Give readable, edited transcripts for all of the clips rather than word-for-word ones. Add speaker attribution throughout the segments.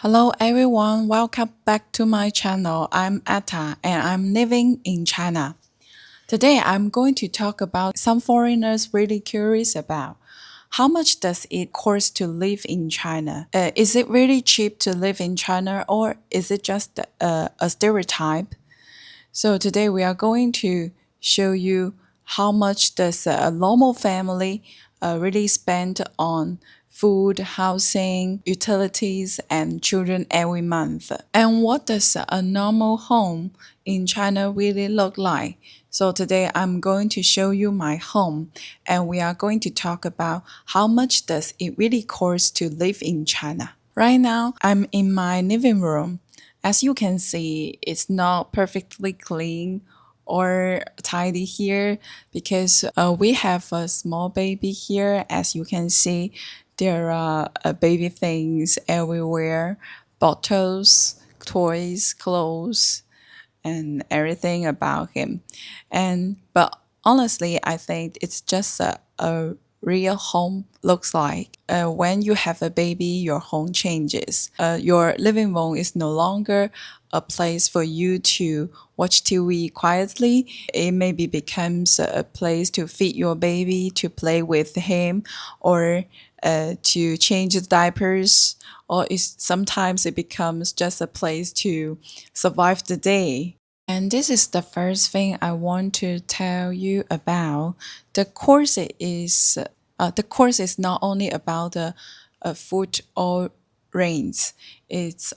Speaker 1: Hello everyone, welcome back to my channel. I'm Atta and I'm living in China. Today I'm going to talk about some foreigners really curious about. How much does it cost to live in China? Is it really cheap to live in China or is it just a stereotype? So today we are going to show you how much does a normal family really spend on food, housing, utilities, and children every month. And what does a normal home in China really look like? So today I'm going to show you my home and we are going to talk about how much does it really cost to live in China. Right now I'm in my living room. As you can see, it's not perfectly clean or tidy here because we have a small baby here. As you can see, there are baby things everywhere, bottles, toys, clothes, and everything about him. But honestly, I think it's just a real home looks like. When you have a baby, your home changes. Your living room is no longer a place for you to watch TV quietly. It maybe becomes a place to feed your baby, to play with him, or to change the diapers, or sometimes it becomes just a place to survive the day. And this is the first thing I want to tell you about. The course is not only about the food or rains. It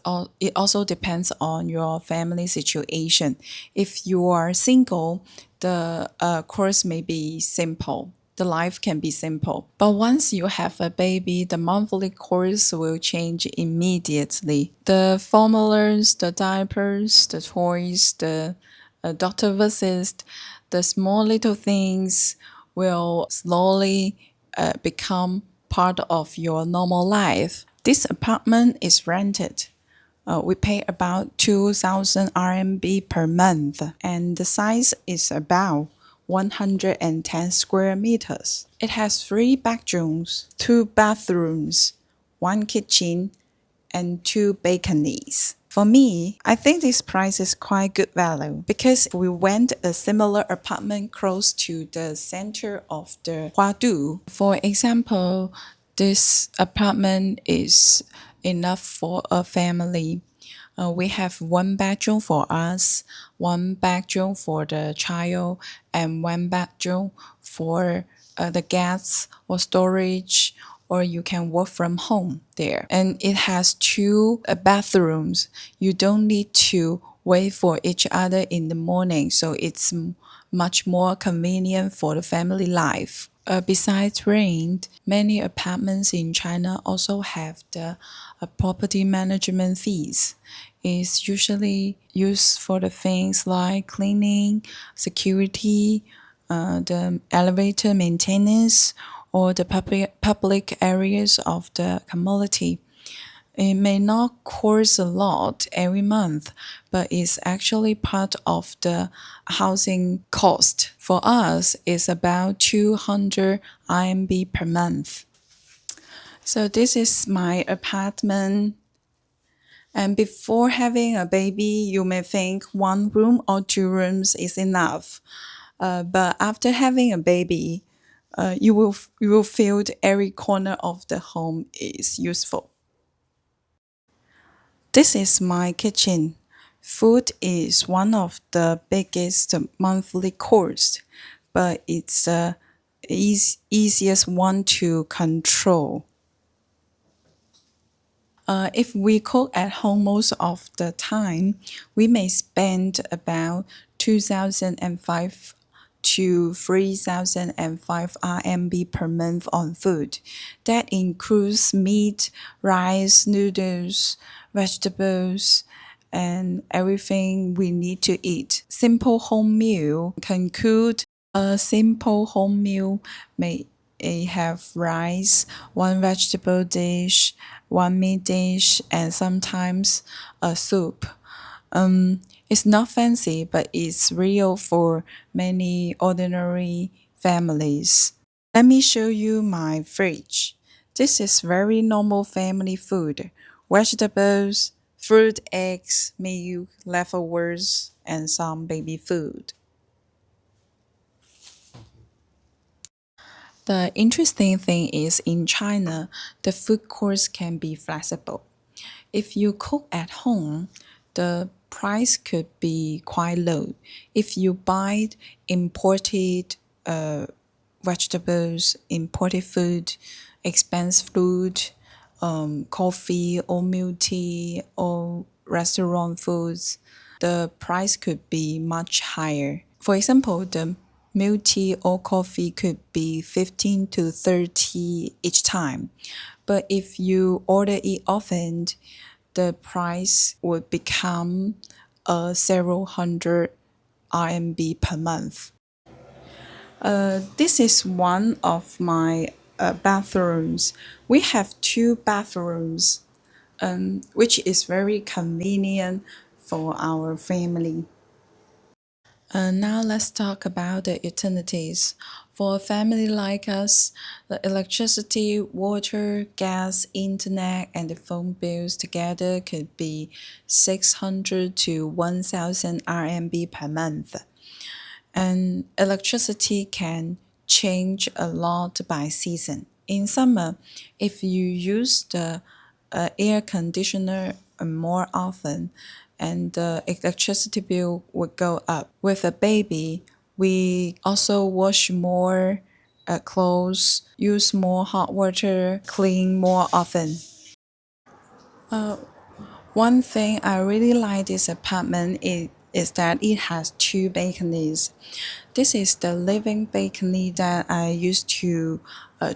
Speaker 1: also depends on your family situation. If you are single, the course may be simple. The life can be simple. But once you have a baby, the monthly course will change immediately. The formulas, the diapers, the toys, the doctor visits, the small little things will slowly become part of your normal life. This apartment is rented. We pay about 2,000 RMB per month, and the size is about 110 square meters. It has 3 bedrooms, 2 bathrooms, 1 kitchen, and 2 balconies. For me, I think this price is quite good value because we rent a similar apartment close to the center of the Huadu. For example, this apartment is enough for a family. We have 1 bedroom for us, 1 bedroom for the child, and 1 bedroom for the guests or storage, or you can work from home there. And it has 2 bathrooms. You don't need to wait for each other in the morning, so it's much more convenient for the family life. Besides rent, many apartments in China also have the property management fees. It's usually used for the things like cleaning, security, the elevator maintenance, or the public areas of the community. It may not cost a lot every month, but it's actually part of the housing cost. For us, it's about 200 RMB per month. So this is my apartment. And before having a baby, you may think 1 room or 2 rooms is enough. But after having a baby, you will feel every corner of the home is useful. This is my kitchen. Food is one of the biggest monthly costs, but it's the easiest one to control. If we cook at home most of the time, we may spend about 2,005 to 3,005 RMB per month on food. That includes meat, rice, noodles, vegetables, and everything we need to eat. Simple home meal can include a simple home meal may have rice, one vegetable dish, one meat dish, and sometimes a soup. It's not fancy, but it's real for many ordinary families. Let me show you my fridge. This is very normal family food. vegetables, fruit, eggs, milk, leftovers, and some baby food. The interesting thing is in China, the food course can be flexible. If you cook at home, the price could be quite low. If you buy imported vegetables, imported food, expensive food, coffee or milk tea or restaurant foods, the price could be much higher. For example, the milk tea or coffee could be 15 to 30 each time. But if you order it often, the price would become several hundred RMB per month. This is one of my bathrooms. We have two bathrooms, which is very convenient for our family. Now let's talk about the utilities. For a family like us, the electricity, water, gas, internet, and the phone bills together could be 600 to 1000 RMB per month. And electricity can change a lot by season. In summer, if you use the air conditioner more often, and the electricity bill would go up. With a baby, we also wash more clothes, use more hot water, clean more often. One thing I really like this apartment is that it has two balconies. This is the living balcony that I used to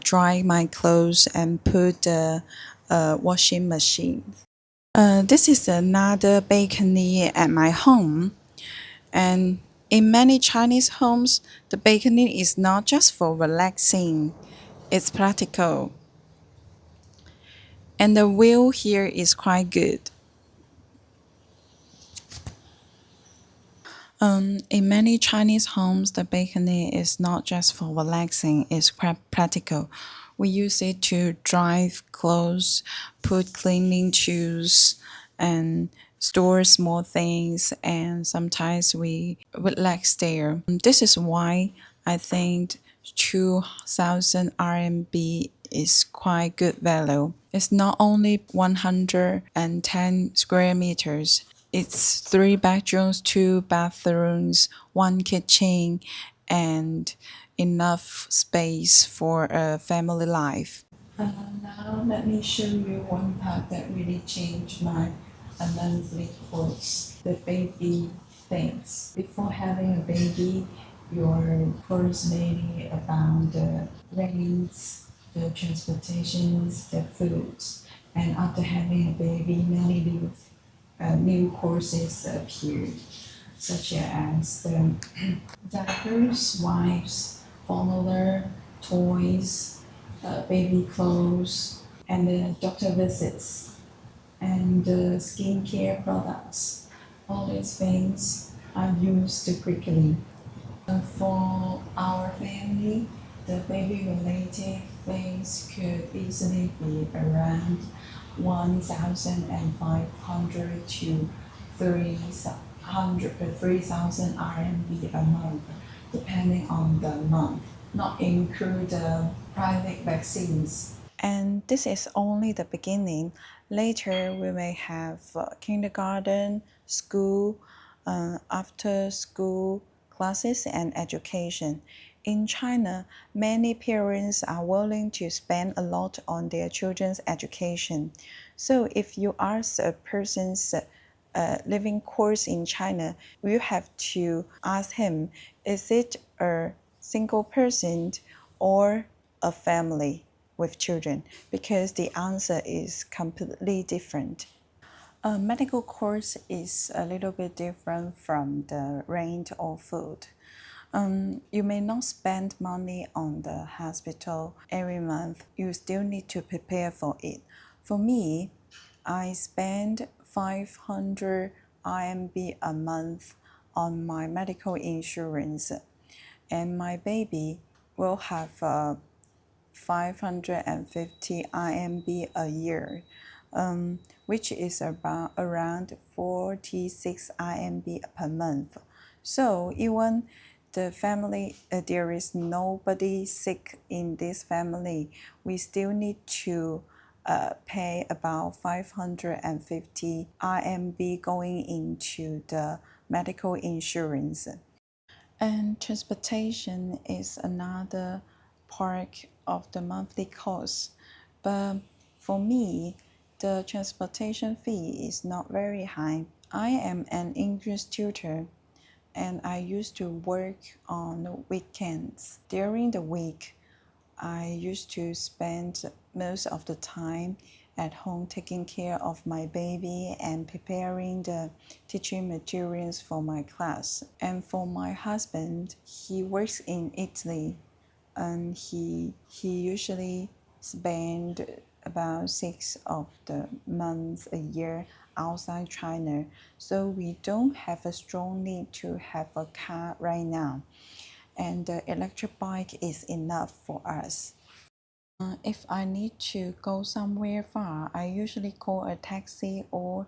Speaker 1: dry my clothes and put the washing machine. This is another balcony at my home, and in many Chinese homes, the balcony is not just for relaxing, it's practical. And the view here is quite good. In many Chinese homes, the balcony is not just for relaxing, it's quite practical. We use it to dry clothes, put cleaning tools, and store small things, and sometimes we relax there. This is why I think 2000 RMB is quite good value. It's not only 110 square meters. It's three bedrooms, two bathrooms, one kitchen, and enough space for a family life. Now let me show you one part that really changed my monthly course, the baby things. Before having a baby, your course mainly about the rents, the transportations, the foods. And after having a baby, many new courses appeared, such as the diapers, wipes, formula, toys, baby clothes, and the doctor visits, and skincare products. All these things are used quickly. For our family, the baby-related things could easily be around 1,500 to 3,000 RMB a month, depending on the month, not include the private vaccines. And this is only the beginning. Later, we may have kindergarten, school, after school classes, and education. In China, many parents are willing to spend a lot on their children's education. So, if you ask a person's living course in China, you have to ask him, is it a single person or a family with children? Because the answer is completely different. A medical course is a little bit different from the rent or food. You may not spend money on the hospital every month. You still need to prepare for it. For me, I spend 500 RMB a month on my medical insurance, and my baby will have 550 RMB a year which is about around 46 RMB per month. So even the family, there is nobody sick in this family, we still need to pay about 550 RMB going into the medical insurance. And transportation is another part of the monthly cost. But for me, the transportation fee is not very high. I am an English tutor and I used to work on weekends. During the week, I used to spend most of the time at home taking care of my baby and preparing the teaching materials for my class. And for my husband, he works in Italy and he usually spend about 6 of the months a year outside China. So we don't have a strong need to have a car right now. And the electric bike is enough for us. If I need to go somewhere far, I usually call a taxi or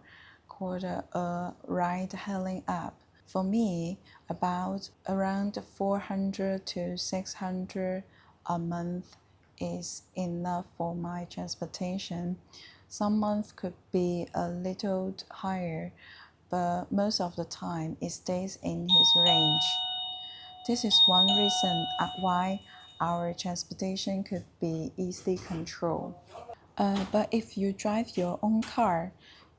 Speaker 1: call a ride-hailing app. For me, about around 400 to 600 a month is enough for my transportation. Some months could be a little higher, but most of the time it stays in his range. This is one reason why our transportation could be easily controlled. But if you drive your own car,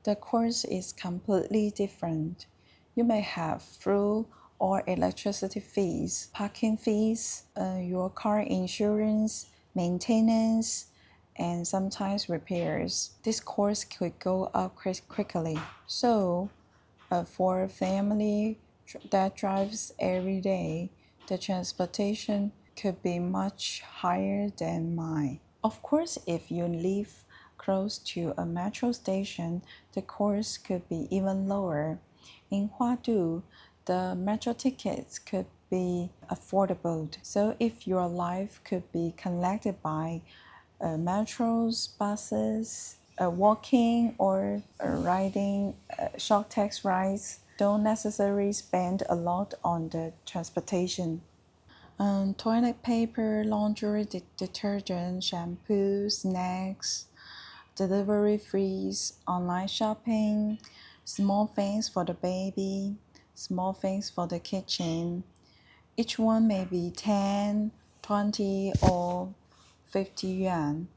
Speaker 1: the cost is completely different. You may have fuel or electricity fees, parking fees, your car insurance, maintenance, and sometimes repairs. This cost could go up quickly. So, for a family that drives every day, the transportation could be much higher than mine. Of course, if you live close to a metro station, the cost could be even lower. In Huadu, the metro tickets could be affordable. So if your life could be connected by metros, buses, walking or riding short taxi rides, don't necessarily spend a lot on the transportation. Toilet paper, laundry detergent, shampoo, snacks, delivery fees, online shopping, small things for the baby, small things for the kitchen. Each one may be 10, 20, or 50 yuan.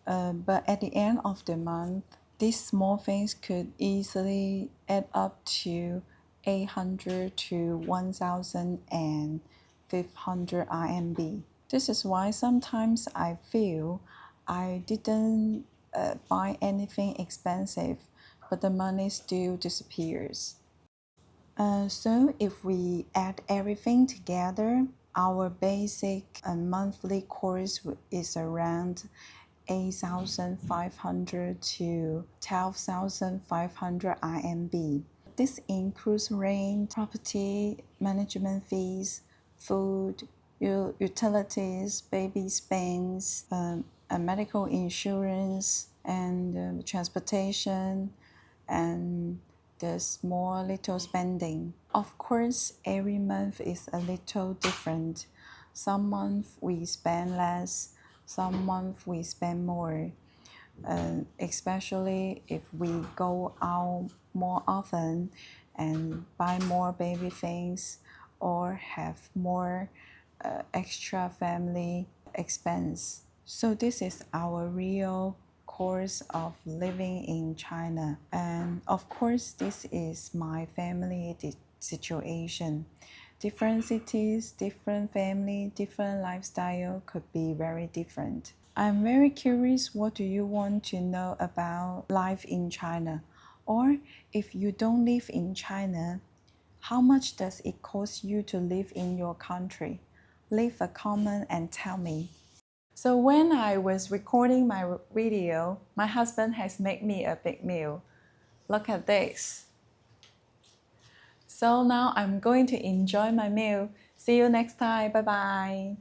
Speaker 1: But at the end of the month, these small things could easily add up to 800 to 1,500 RMB. This is why sometimes I feel I didn't buy anything expensive, but the money still disappears. So if we add everything together, our basic monthly course is around 8,500 to 12,500 RMB. This includes rent, property management fees, food, utilities, baby spends, medical insurance, and transportation, and the small little spending. Of course, every month is a little different. Some month we spend less, some month we spend more. Especially if we go out more often and buy more baby things or have more extra family expense. So this is our real course of living in China. And of course, this is my family situation. Different cities, different family, different lifestyle could be very different. I'm very curious, what do you want to know about life in China? Or if you don't live in China, how much does it cost you to live in your country? Leave a comment and tell me. So when I was recording my video, my husband has made me a big meal. Look at this. So now I'm going to enjoy my meal. See you next time. Bye bye.